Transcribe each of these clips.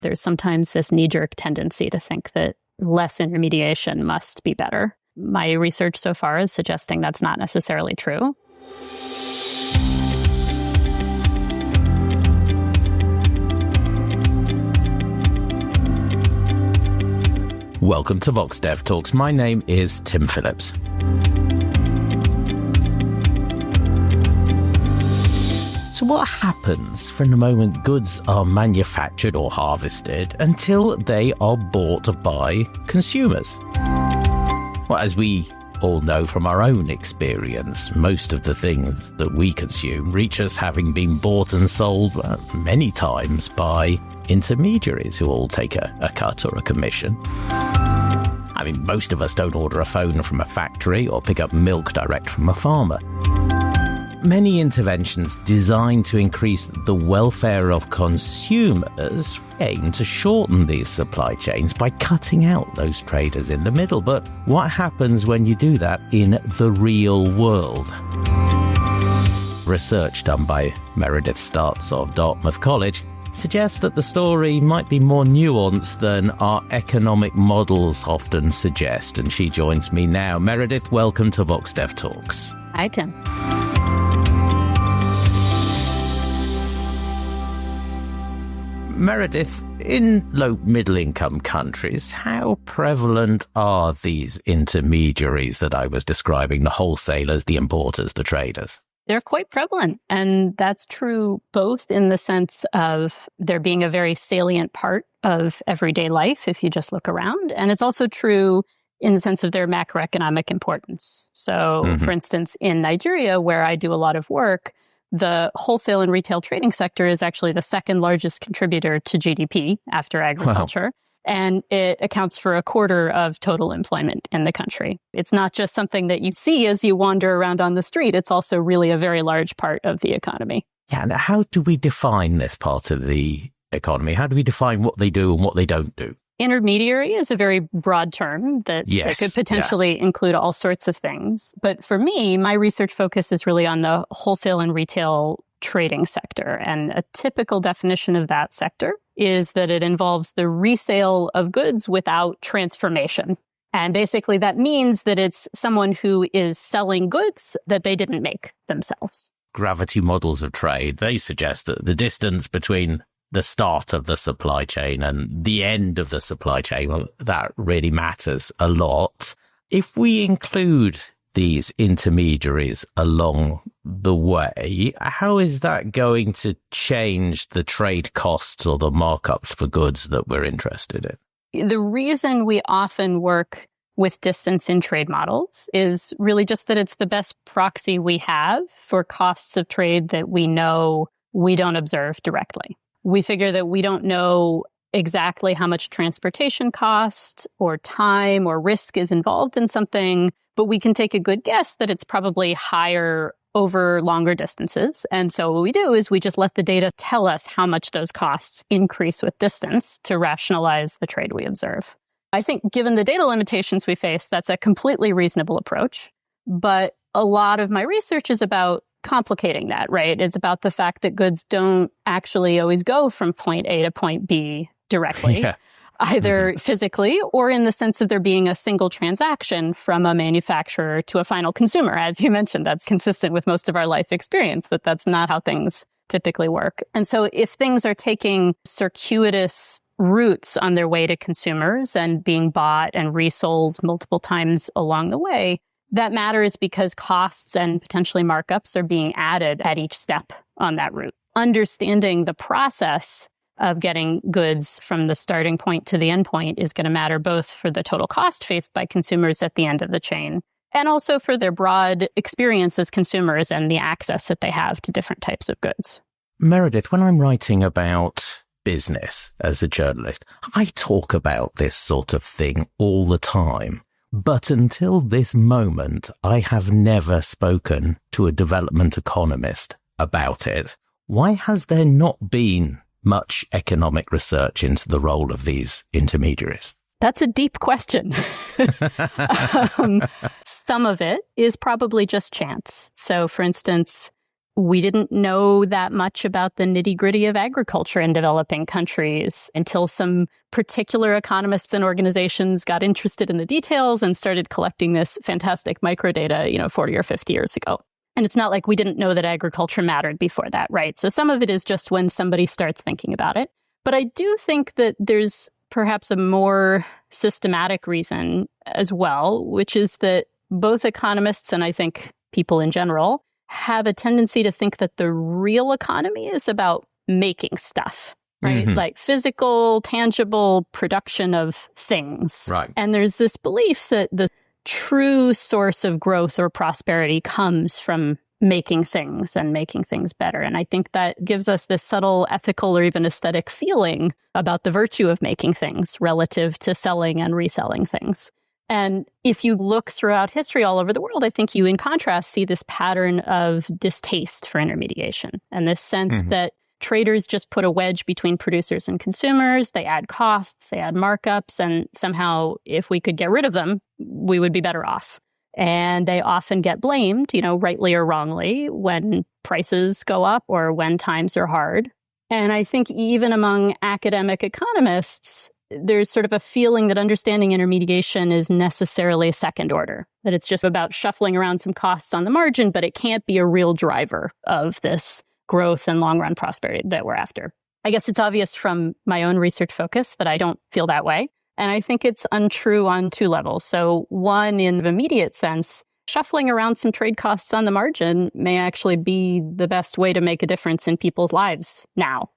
There's sometimes this knee-jerk tendency to think that less intermediation must be better. My research so far is suggesting that's not necessarily true. Welcome to VoxDevTalks. My name is Tim Phillips. So what happens from the moment goods are manufactured or harvested until they are bought by consumers? Well, as we all know from our own experience, most of the things that we consume reach us having been bought and sold many times by intermediaries who all take a cut or a commission. I mean, most of us don't order a phone from a factory or pick up milk direct from a farmer. Many interventions designed to increase the welfare of consumers aim to shorten these supply chains by cutting out those traders in the middle. But what happens when you do that in the real world? Research done by Meredith Startz of Dartmouth College suggests that the story might be more nuanced than our economic models often suggest, and she joins me now. Meredith, welcome to VoxDevTalks. Hi, Tim. Meredith, in low middle-income countries, how prevalent are these intermediaries that I was describing, the wholesalers, the importers, the traders? They're quite prevalent, and that's true both in the sense of there being a very salient part of everyday life if you just look around, and it's also true in the sense of their macroeconomic importance. So, for instance, in Nigeria, where I do a lot of work, the wholesale and retail trading sector is actually the second largest contributor to GDP after agriculture. Wow. And it accounts for a quarter of total employment in the country. It's not just something that you see as you wander around on the street. It's also really a very large part of the economy. Yeah, and how do we define this part of the economy? How do we define what they do and what they don't do? Intermediary is a very broad term that could potentially include all sorts of things. But for me, my research focus is really on the wholesale and retail trading sector. And a typical definition of that sector is that it involves the resale of goods without transformation. And basically that means that it's someone who is selling goods that they didn't make themselves. Gravity models of trade, they suggest that the distance between the start of the supply chain and the end of the supply chain, well, that really matters a lot. If we include these intermediaries along the way, how is that going to change the trade costs or the markups for goods that we're interested in? The reason we often work with distance in trade models is really just that it's the best proxy we have for costs of trade that we know we don't observe directly. We figure that we don't know exactly how much transportation cost or time or risk is involved in something, but we can take a good guess that it's probably higher over longer distances. And so what we do is we just let the data tell us how much those costs increase with distance to rationalize the trade we observe. I think given the data limitations we face, that's a completely reasonable approach. But a lot of my research is about complicating that, right? It's about the fact that goods don't actually always go from point A to point B directly, either physically or in the sense of there being a single transaction from a manufacturer to a final consumer. As you mentioned, that's consistent with most of our life experience, but that's not how things typically work. And so if things are taking circuitous routes on their way to consumers and being bought and resold multiple times along the way, that matters because costs and potentially markups are being added at each step on that route. Understanding the process of getting goods from the starting point to the end point is going to matter both for the total cost faced by consumers at the end of the chain and also for their broad experience as consumers and the access that they have to different types of goods. Meredith, when I'm writing about business as a journalist, I talk about this sort of thing all the time. But until this moment, I have never spoken to a development economist about it. Why has there not been much economic research into the role of these intermediaries? That's a deep question. Some of it is probably just chance. So, for instance, we didn't know that much about the nitty-gritty of agriculture in developing countries until some particular economists and organizations got interested in the details and started collecting this fantastic microdata, 40 or 50 years ago. And it's not like we didn't know that agriculture mattered before that, right? So some of it is just when somebody starts thinking about it. But I do think that there's perhaps a more systematic reason as well, which is that both economists and I think people in general have a tendency to think that the real economy is about making stuff, right? Mm-hmm. Like physical, tangible production of things. Right. And there's this belief that the true source of growth or prosperity comes from making things and making things better. And I think that gives us this subtle ethical or even aesthetic feeling about the virtue of making things relative to selling and reselling things. And if you look throughout history all over the world, I think you, in contrast, see this pattern of distaste for intermediation and this sense that traders just put a wedge between producers and consumers. They add costs, they add markups, and somehow if we could get rid of them, we would be better off. And they often get blamed, rightly or wrongly, when prices go up or when times are hard. And I think even among academic economists, there's sort of a feeling that understanding intermediation is necessarily second order, that it's just about shuffling around some costs on the margin, but it can't be a real driver of this growth and long-run prosperity that we're after. I guess it's obvious from my own research focus that I don't feel that way. And I think it's untrue on two levels. So one, in the immediate sense, shuffling around some trade costs on the margin may actually be the best way to make a difference in people's lives now.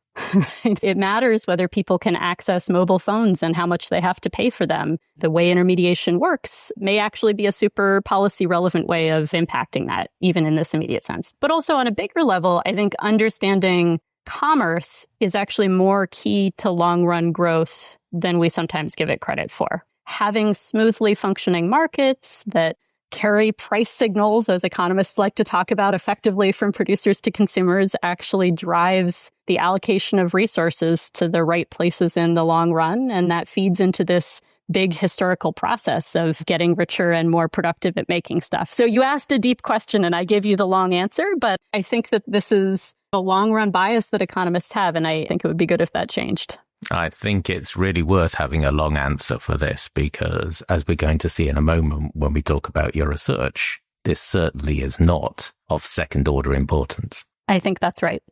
It matters whether people can access mobile phones and how much they have to pay for them. The way intermediation works may actually be a super policy relevant way of impacting that, even in this immediate sense. But also on a bigger level, I think understanding commerce is actually more key to long-run growth than we sometimes give it credit for. Having smoothly functioning markets that carry price signals, as economists like to talk about, effectively from producers to consumers actually drives the allocation of resources to the right places in the long run. And that feeds into this big historical process of getting richer and more productive at making stuff. So you asked a deep question and I gave you the long answer, but I think that this is a long-run bias that economists have, and I think it would be good if that changed. I think it's really worth having a long answer for this because, as we're going to see in a moment when we talk about your research, this certainly is not of second-order importance. I think that's right.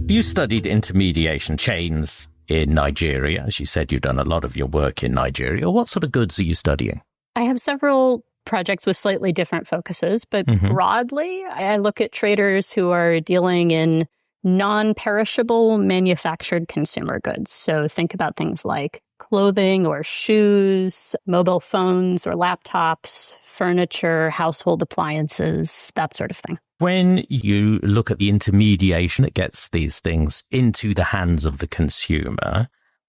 You studied intermediation chains in Nigeria. As you said, you've done a lot of your work in Nigeria. What sort of goods are you studying? I have several projects with slightly different focuses, but broadly, I look at traders who are dealing in non-perishable manufactured consumer goods. So think about things like clothing or shoes, mobile phones or laptops, furniture, household appliances, that sort of thing. When you look at the intermediation that gets these things into the hands of the consumer,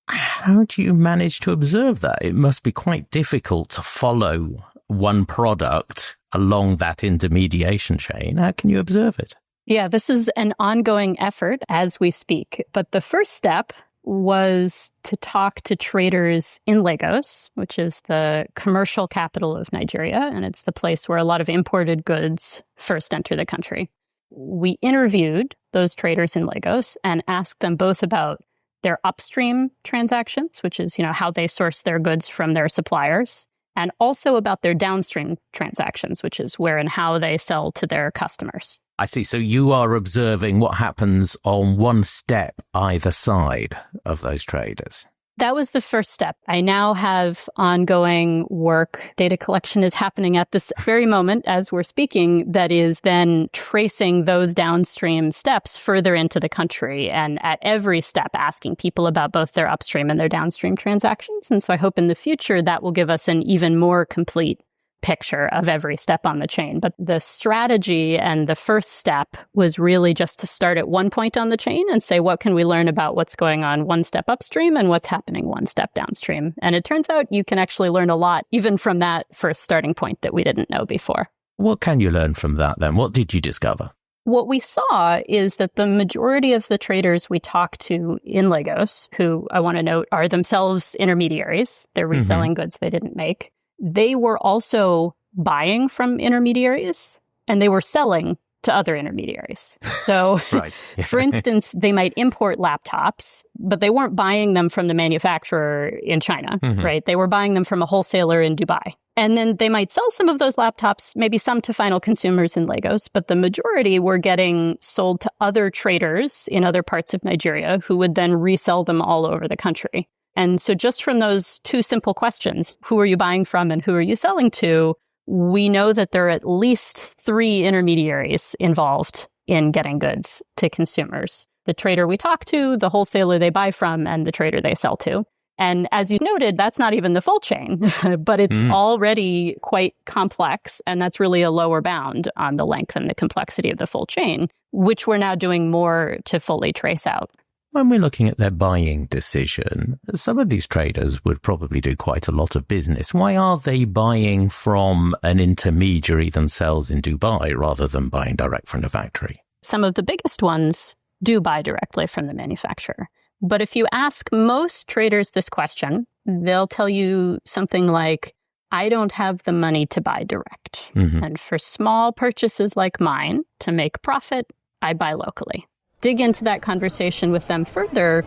how do you manage to observe that? It must be quite difficult to follow one product along that intermediation chain. How can you observe it? Yeah, this is an ongoing effort as we speak. But the first step was to talk to traders in Lagos, which is the commercial capital of Nigeria, and it's the place where a lot of imported goods first enter the country. We interviewed those traders in Lagos and asked them both about their upstream transactions, which is, how they source their goods from their suppliers, and also about their downstream transactions, which is where and how they sell to their customers. I see. So you are observing what happens on one step either side of those traders. That was the first step. I now have ongoing work. Data collection is happening at this very moment as we're speaking, that is then tracing those downstream steps further into the country and at every step asking people about both their upstream and their downstream transactions. And so I hope in the future that will give us an even more complete picture of every step on the chain. But the strategy and the first step was really just to start at one point on the chain and say, what can we learn about what's going on one step upstream and what's happening one step downstream? And it turns out you can actually learn a lot, even from that first starting point that we didn't know before. What can you learn from that then? What did you discover? What we saw is that the majority of the traders we talked to in Lagos, who I want to note are themselves intermediaries, they're reselling goods they didn't make, they were also buying from intermediaries and they were selling to other intermediaries. So, for instance, they might import laptops, but they weren't buying them from the manufacturer in China, right? They were buying them from a wholesaler in Dubai. And then they might sell some of those laptops, maybe some to final consumers in Lagos, but the majority were getting sold to other traders in other parts of Nigeria who would then resell them all over the country. And so just from those two simple questions, who are you buying from and who are you selling to, we know that there are at least 3 intermediaries involved in getting goods to consumers. The trader we talk to, the wholesaler they buy from, and the trader they sell to. And as you noted, that's not even the full chain, but it's already quite complex. And that's really a lower bound on the length and the complexity of the full chain, which we're now doing more to fully trace out. When we're looking at their buying decision, some of these traders would probably do quite a lot of business. Why are they buying from an intermediary themselves in Dubai rather than buying direct from the factory? Some of the biggest ones do buy directly from the manufacturer. But if you ask most traders this question, they'll tell you something like, I don't have the money to buy direct. And for small purchases like mine, to make profit, I buy locally. Dig into that conversation with them further.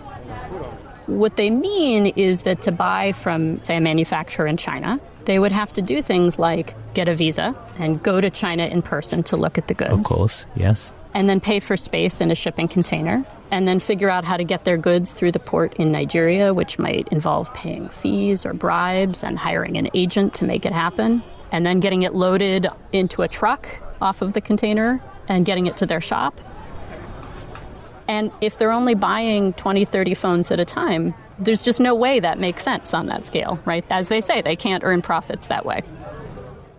What they mean is that to buy from, say, a manufacturer in China, they would have to do things like get a visa and go to China in person to look at the goods. Of course, yes. And then pay for space in a shipping container, and then figure out how to get their goods through the port in Nigeria, which might involve paying fees or bribes and hiring an agent to make it happen, and then getting it loaded into a truck off of the container and getting it to their shop. And if they're only buying 20, 30 phones at a time, there's just no way that makes sense on that scale, right? As they say, they can't earn profits that way.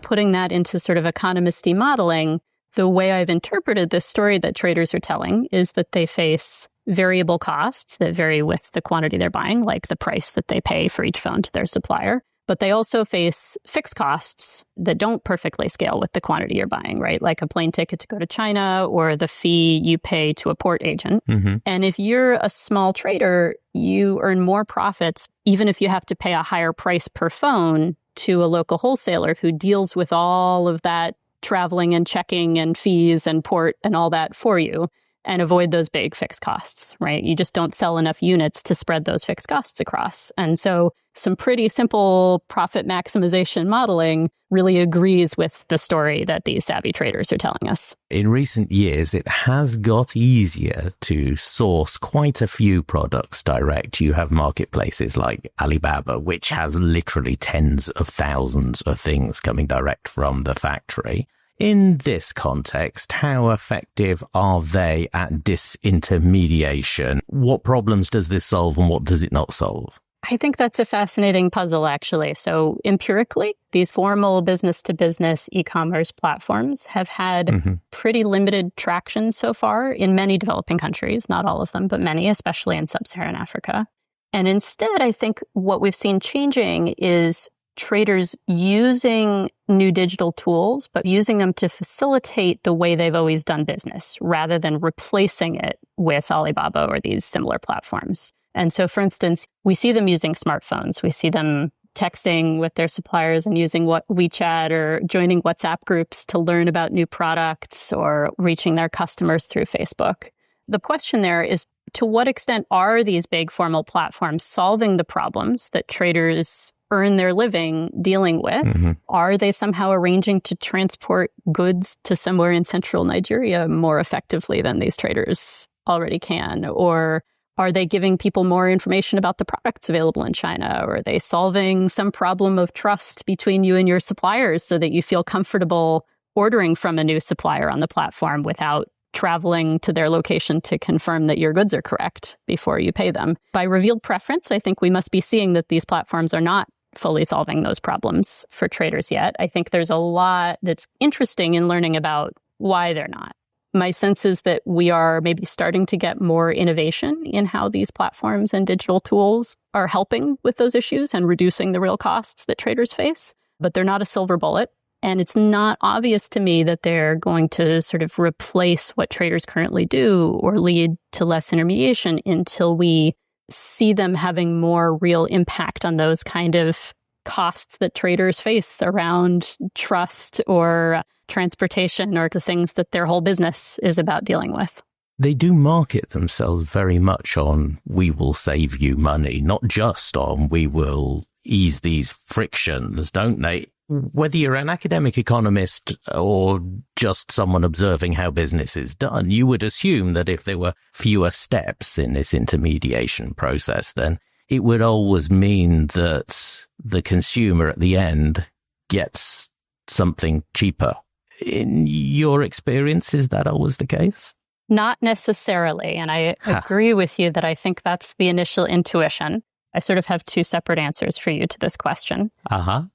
Putting that into sort of economisty modeling, the way I've interpreted this story that traders are telling is that they face variable costs that vary with the quantity they're buying, like the price that they pay for each phone to their supplier. But they also face fixed costs that don't perfectly scale with the quantity you're buying, right? Like a plane ticket to go to China or the fee you pay to a port agent. And if you're a small trader, you earn more profits, even if you have to pay a higher price per phone to a local wholesaler who deals with all of that traveling and checking and fees and port and all that for you, and avoid those big fixed costs, right? You just don't sell enough units to spread those fixed costs across. And so some pretty simple profit maximization modeling really agrees with the story that these savvy traders are telling us. In recent years, it has got easier to source quite a few products direct. You have marketplaces like Alibaba, which has literally tens of thousands of things coming direct from the factory. In this context, how effective are they at disintermediation? What problems does this solve and what does it not solve? I think that's a fascinating puzzle, actually. So empirically, these formal business-to-business e-commerce platforms have had pretty limited traction so far in many developing countries, not all of them, but many, especially in sub-Saharan Africa. And instead, I think what we've seen changing is traders using new digital tools, but using them to facilitate the way they've always done business, rather than replacing it with Alibaba or these similar platforms. And so, for instance, we see them using smartphones. We see them texting with their suppliers and using WeChat or joining WhatsApp groups to learn about new products or reaching their customers through Facebook. The question there is, to what extent are these big formal platforms solving the problems that traders earn their living dealing with? Are they somehow arranging to transport goods to somewhere in central Nigeria more effectively than these traders already can? Or are they giving people more information about the products available in China? Or are they solving some problem of trust between you and your suppliers so that you feel comfortable ordering from a new supplier on the platform without traveling to their location to confirm that your goods are correct before you pay them? By revealed preference, I think we must be seeing that these platforms are not fully solving those problems for traders yet. I think there's a lot that's interesting in learning about why they're not. My sense is that we are maybe starting to get more innovation in how these platforms and digital tools are helping with those issues and reducing the real costs that traders face. But they're not a silver bullet. And it's not obvious to me that they're going to sort of replace what traders currently do or lead to less intermediation until we see them having more real impact on those kind of costs that traders face around trust or transportation or the things that their whole business is about dealing with. They do market themselves very much on we will save you money, not just on we will ease these frictions, don't they? Whether you're an academic economist or just someone observing how business is done, you would assume that if there were fewer steps in this intermediation process, then it would always mean that the consumer at the end gets something cheaper. In your experience, is that always the case? Not necessarily. And I agree with you that I think that's the initial intuition. I sort of have two separate answers for you to this question.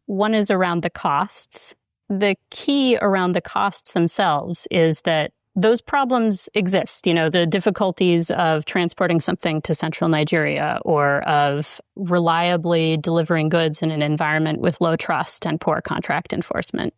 One is around the costs. The key around the costs themselves is that those problems exist. You know, the difficulties of transporting something to central Nigeria or of reliably delivering goods in an environment with low trust and poor contract enforcement.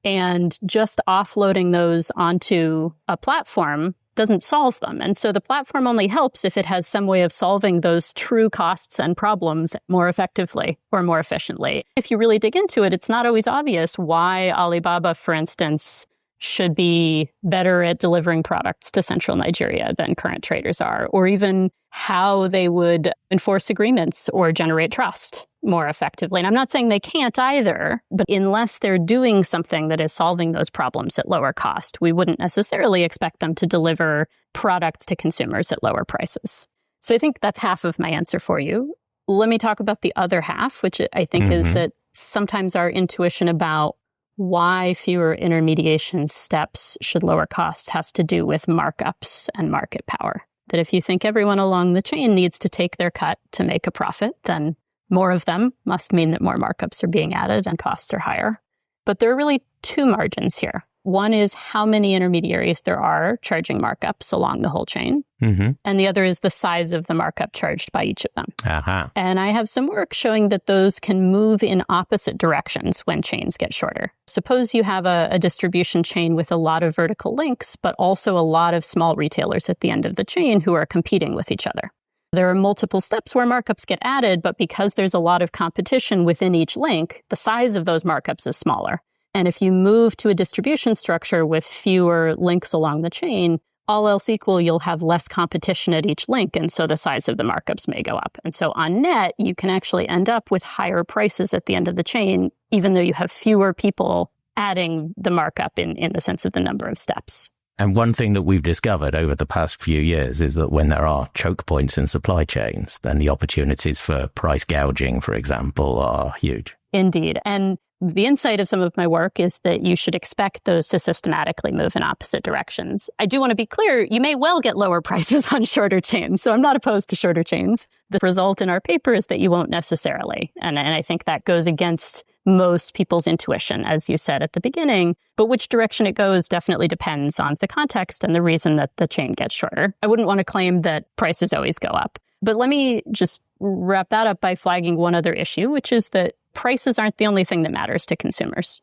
And just offloading those onto a platform doesn't solve them. And so the platform only helps if it has some way of solving those true costs and problems more effectively or more efficiently. If you really dig into it, it's not always obvious why Alibaba, for instance, should be better at delivering products to central Nigeria than current traders are, or even how they would enforce agreements or generate trust more effectively. And I'm not saying they can't either, but unless they're doing something that is solving those problems at lower cost, we wouldn't necessarily expect them to deliver products to consumers at lower prices. So I think that's half of my answer for you. Let me talk about the other half, which I think is that sometimes our intuition about why fewer intermediation steps should lower costs has to do with markups and market power. That if you think everyone along the chain needs to take their cut to make a profit, then more of them must mean that more markups are being added and costs are higher. But there are really two margins here. One is how many intermediaries there are charging markups along the whole chain. And the other is the size of the markup charged by each of them. And I have some work showing that those can move in opposite directions when chains get shorter. Suppose you have a distribution chain with a lot of vertical links, but also a lot of small retailers at the end of the chain who are competing with each other. There are multiple steps where markups get added, but because there's a lot of competition within each link, the size of those markups is smaller. And if you move to a distribution structure with fewer links along the chain, all else equal, you'll have less competition at each link, and so the size of the markups may go up. And so on net, you can actually end up with higher prices at the end of the chain, even though you have fewer people adding the markup in the sense of the number of steps. And one thing that we've discovered over the past few years is that when there are choke points in supply chains, then the opportunities for price gouging, for example, are huge. Indeed. And the insight of some of my work is that you should expect those to systematically move in opposite directions. I do want to be clear, you may well get lower prices on shorter chains, so I'm not opposed to shorter chains. The result in our paper is that you won't necessarily. And I think that goes against most people's intuition, as you said at the beginning. But which direction it goes definitely depends on the context and the reason that the chain gets shorter. I wouldn't want to claim that prices always go up. But let me just wrap that up by flagging one other issue, which is that prices aren't the only thing that matters to consumers.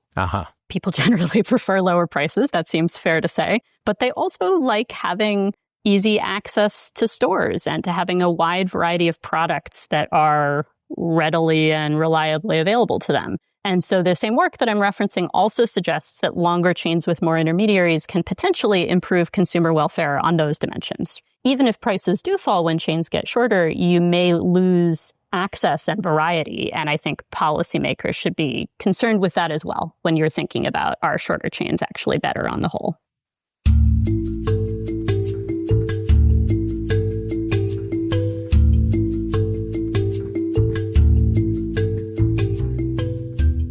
People generally prefer lower prices. That seems fair to say. But they also like having easy access to stores and to having a wide variety of products that are readily and reliably available to them. And so the same work that I'm referencing also suggests that longer chains with more intermediaries can potentially improve consumer welfare on those dimensions. Even if prices do fall when chains get shorter, you may lose access and variety. And I think policymakers should be concerned with that as well when you're thinking about, are shorter chains actually better on the whole?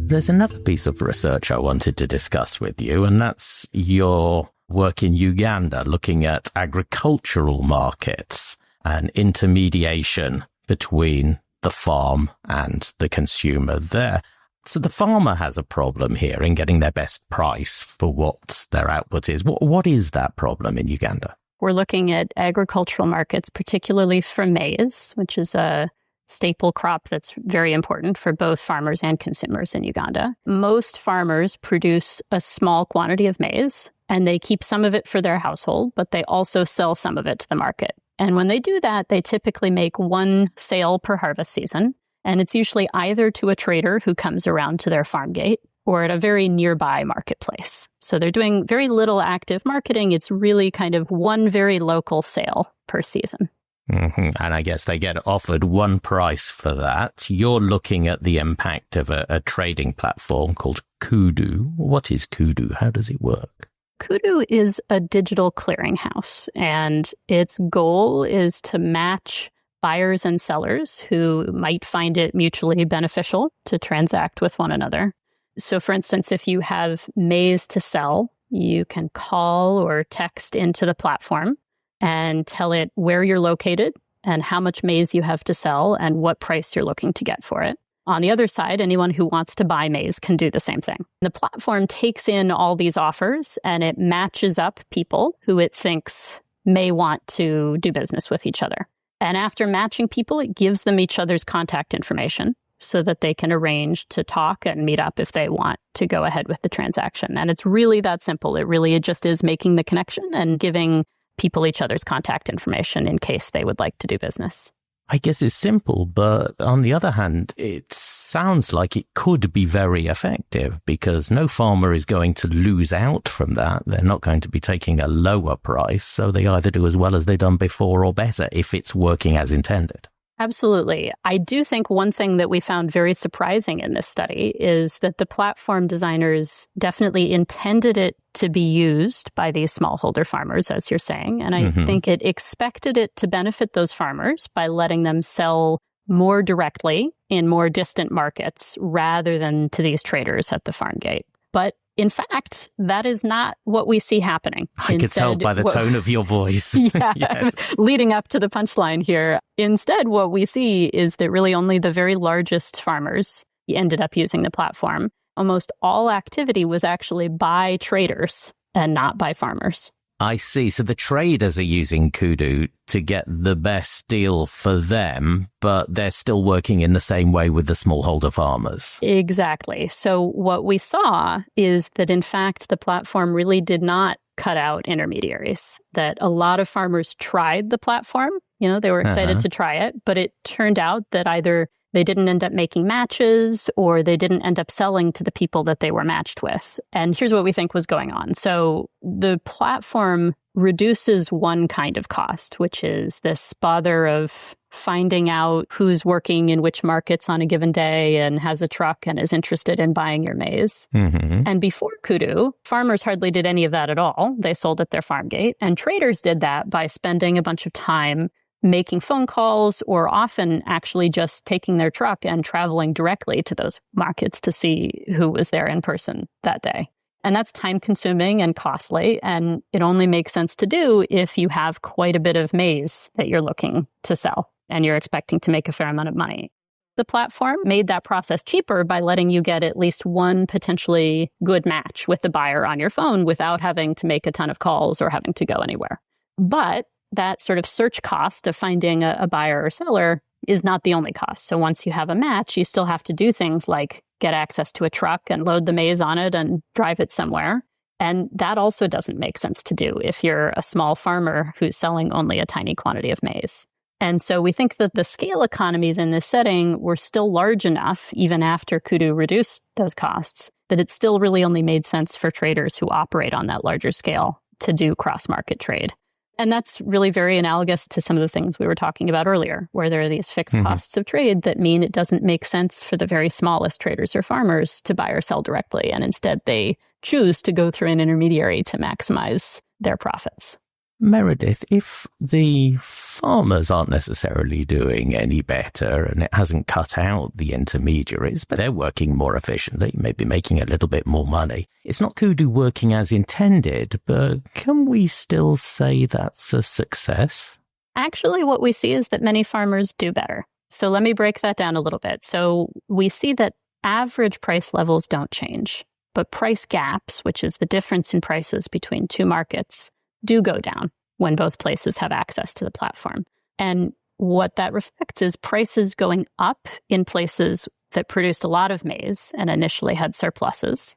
There's another piece of research I wanted to discuss with you, and that's your work in Uganda, looking at agricultural markets and intermediation between the farm and the consumer there. So the farmer has a problem here in getting their best price for what their output is. What is that problem in Uganda? We're looking at agricultural markets, particularly for maize, which is a staple crop that's very important for both farmers and consumers in Uganda. Most farmers produce a small quantity of maize, and they keep some of it for their household, but they also sell some of it to the market. And when they do that, they typically make one sale per harvest season, and it's usually either to a trader who comes around to their farm gate or at a very nearby marketplace. So they're doing very little active marketing. It's really kind of one very local sale per season. And I guess they get offered one price for that. You're looking at the impact of a trading platform called Kudu. What is Kudu? How does it work? Kudu is a digital clearinghouse, and its goal is to match buyers and sellers who might find it mutually beneficial to transact with one another. So, for instance, if you have maize to sell, you can call or text into the platform and tell it where you're located and how much maize you have to sell and what price you're looking to get for it. On the other side, anyone who wants to buy maize can do the same thing. The platform takes in all these offers and it matches up people who it thinks may want to do business with each other. And after matching people, it gives them each other's contact information so that they can arrange to talk and meet up if they want to go ahead with the transaction. And it's really that simple. It just is making the connection and giving people each other's contact information in case they would like to do business. I guess it's simple, but on the other hand, it sounds like it could be very effective because no farmer is going to lose out from that. They're not going to be taking a lower price, so they either do as well as they've done before or better if it's working as intended. Absolutely. I do think one thing that we found very surprising in this study is that the platform designers definitely intended it to be used by these smallholder farmers, as you're saying. And I think it expected it to benefit those farmers by letting them sell more directly in more distant markets rather than to these traders at the farm gate. But in fact, that is not what we see happening. I could tell by the tone of your voice. Yeah, yes. Leading up to the punchline here. Instead, what we see is that really only the very largest farmers ended up using the platform. Almost all activity was actually by traders and not by farmers. I see. So the traders are using Kudu to get the best deal for them, but they're still working in the same way with the smallholder farmers. Exactly. So what we saw is that, in fact, the platform really did not cut out intermediaries, that a lot of farmers tried the platform. They were excited to try it, but it turned out that either they didn't end up making matches or they didn't end up selling to the people that they were matched with. And here's what we think was going on. So the platform reduces one kind of cost, which is this bother of finding out who's working in which markets on a given day and has a truck and is interested in buying your maize. And before Kudu, farmers hardly did any of that at all. They sold at their farm gate. And traders did that by spending a bunch of time making phone calls or often actually just taking their truck and traveling directly to those markets to see who was there in person that day. And that's time consuming and costly. And it only makes sense to do if you have quite a bit of maize that you're looking to sell and you're expecting to make a fair amount of money. The platform made that process cheaper by letting you get at least one potentially good match with the buyer on your phone without having to make a ton of calls or having to go anywhere. But that sort of search cost of finding a buyer or seller is not the only cost. So once you have a match, you still have to do things like get access to a truck and load the maize on it and drive it somewhere. And that also doesn't make sense to do if you're a small farmer who's selling only a tiny quantity of maize. And so we think that the scale economies in this setting were still large enough, even after Kudu reduced those costs, that it still really only made sense for traders who operate on that larger scale to do cross-market trade. And that's really very analogous to some of the things we were talking about earlier, where there are these fixed costs of trade that mean it doesn't make sense for the very smallest traders or farmers to buy or sell directly. And instead, they choose to go through an intermediary to maximize their profits. Meredith, if the farmers aren't necessarily doing any better and it hasn't cut out the intermediaries, but they're working more efficiently, maybe making a little bit more money, it's not Kudu working as intended, but can we still say that's a success? Actually, what we see is that many farmers do better. So let me break that down a little bit. So we see that average price levels don't change, but price gaps, which is the difference in prices between two markets, do go down when both places have access to the platform. And what that reflects is prices going up in places that produced a lot of maize and initially had surpluses,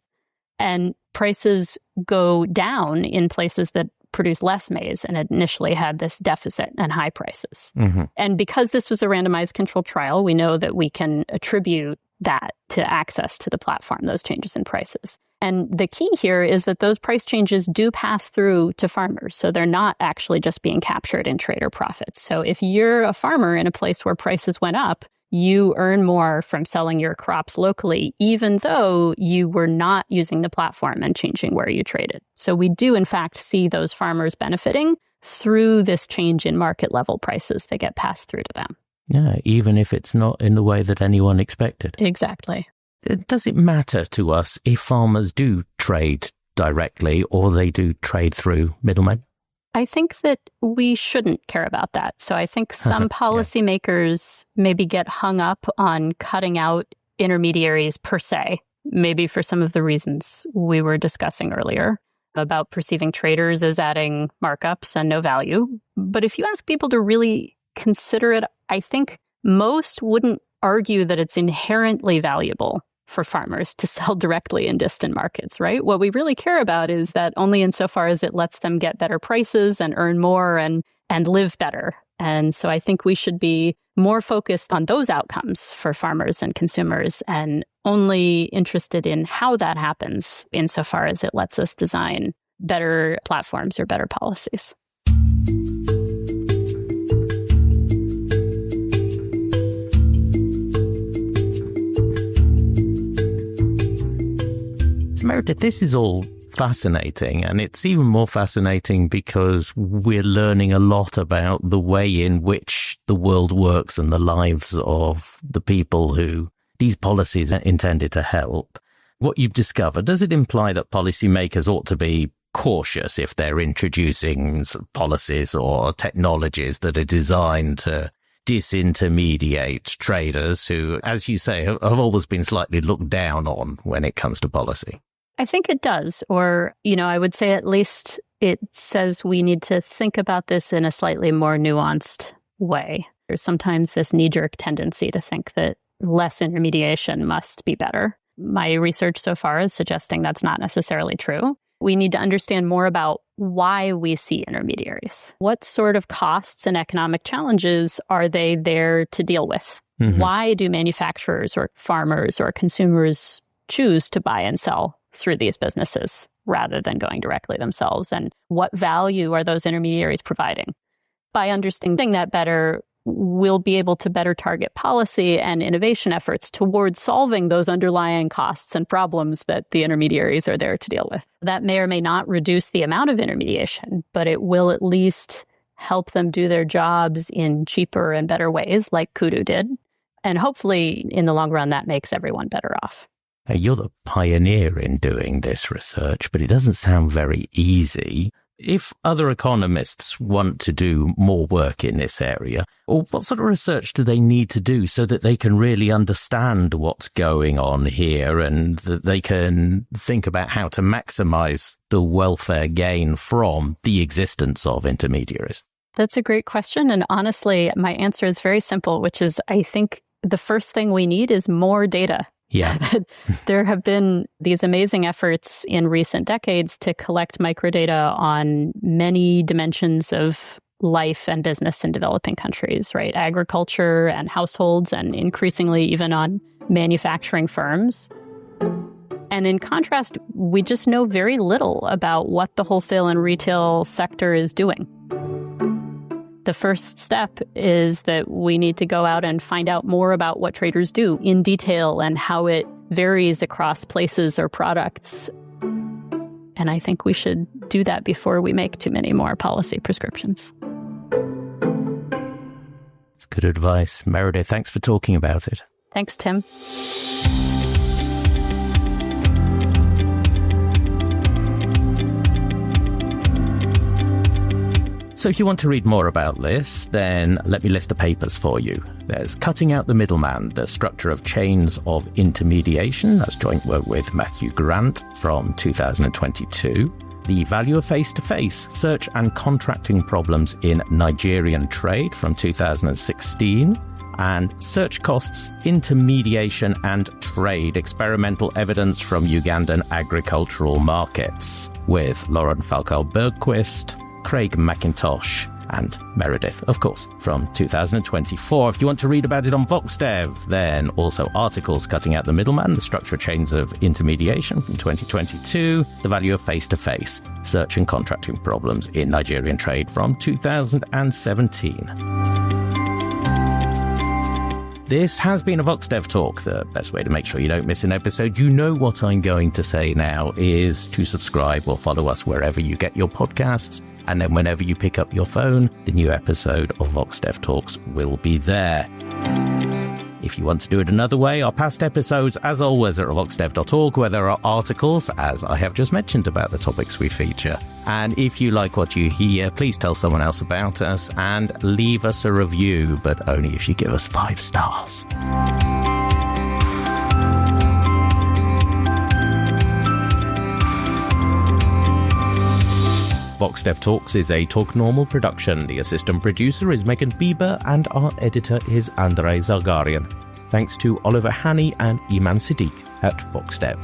and prices go down in places that produce less maize and initially had this deficit and high prices. Mm-hmm. And because this was a randomized controlled trial, we know that we can attribute that to access to the platform, those changes in prices. And the key here is that those price changes do pass through to farmers. So they're not actually just being captured in trader profits. So if you're a farmer in a place where prices went up, you earn more from selling your crops locally, even though you were not using the platform and changing where you traded. So we do, in fact, see those farmers benefiting through this change in market level prices that get passed through to them. Yeah, even if it's not in the way that anyone expected. Exactly. Does it matter to us if farmers do trade directly or they do trade through middlemen? I think that we shouldn't care about that. So I think some policymakers maybe get hung up on cutting out intermediaries per se, maybe for some of the reasons we were discussing earlier about perceiving traders as adding markups and no value. But if you ask people to really consider it, I think most wouldn't argue that it's inherently valuable for farmers to sell directly in distant markets, right? What we really care about is that only insofar as it lets them get better prices and earn more and live better. And so I think we should be more focused on those outcomes for farmers and consumers and only interested in how that happens insofar as it lets us design better platforms or better policies. Meredith, this is all fascinating, and it's even more fascinating because we're learning a lot about the way in which the world works and the lives of the people who these policies are intended to help. What you've discovered, does it imply that policymakers ought to be cautious if they're introducing policies or technologies that are designed to disintermediate traders who, as you say, have always been slightly looked down on when it comes to policy? I think it does. Or, I would say at least it says we need to think about this in a slightly more nuanced way. There's sometimes this knee-jerk tendency to think that less intermediation must be better. My research so far is suggesting that's not necessarily true. We need to understand more about why we see intermediaries. What sort of costs and economic challenges are they there to deal with? Mm-hmm. Why do manufacturers or farmers or consumers choose to buy and sell through these businesses rather than going directly themselves? And what value are those intermediaries providing? By understanding that better, we'll be able to better target policy and innovation efforts towards solving those underlying costs and problems that the intermediaries are there to deal with. That may or may not reduce the amount of intermediation, but it will at least help them do their jobs in cheaper and better ways, like Kudu did. And hopefully, in the long run, that makes everyone better off. Now, you're the pioneer in doing this research, but it doesn't sound very easy. If other economists want to do more work in this area, what sort of research do they need to do so that they can really understand what's going on here and that they can think about how to maximize the welfare gain from the existence of intermediaries? That's a great question. And honestly, my answer is very simple, which is I think the first thing we need is more data. Yeah. There have been these amazing efforts in recent decades to collect microdata on many dimensions of life and business in developing countries, right? Agriculture and households, and increasingly even on manufacturing firms. And in contrast, we just know very little about what the wholesale and retail sector is doing. The first step is that we need to go out and find out more about what traders do in detail and how it varies across places or products. And I think we should do that before we make too many more policy prescriptions. It's good advice. Meredith, thanks for talking about it. Thanks, Tim. So if you want to read more about this, then let me list the papers for you. There's Cutting Out the Middleman, The Structure of Chains of Intermediation. That's joint work with Matthew Grant from 2022. the value of face-to-face search and contracting problems in Nigerian trade from 2016, and search costs, intermediation and trade, experimental evidence from Ugandan agricultural markets, with Lauren Falcao-Bergquist, Craig McIntosh, and Meredith, of course, from 2024. If you want to read about it on VoxDev, then also articles cutting out the middleman, the structural chains of intermediation from 2022, the value of face-to-face search and contracting problems in Nigerian trade from 2017. This has been a VoxDev Talk. The best way to make sure you don't miss an episode, you know what I'm going to say now, is to subscribe or follow us wherever you get your podcasts. And then whenever you pick up your phone, the new episode of VoxDev Talks will be there. If you want to do it another way, our past episodes, as always, are at voxdev.org, where there are articles, as I have just mentioned, about the topics we feature. And if you like what you hear, please tell someone else about us and leave us a review, but only if you give us 5 stars. VoxDev Talks is a Talk Normal production. The assistant producer is Megan Bieber and our editor is Andrei Zargarian. Thanks to Oliver Haney and Iman Siddiq at VoxDev.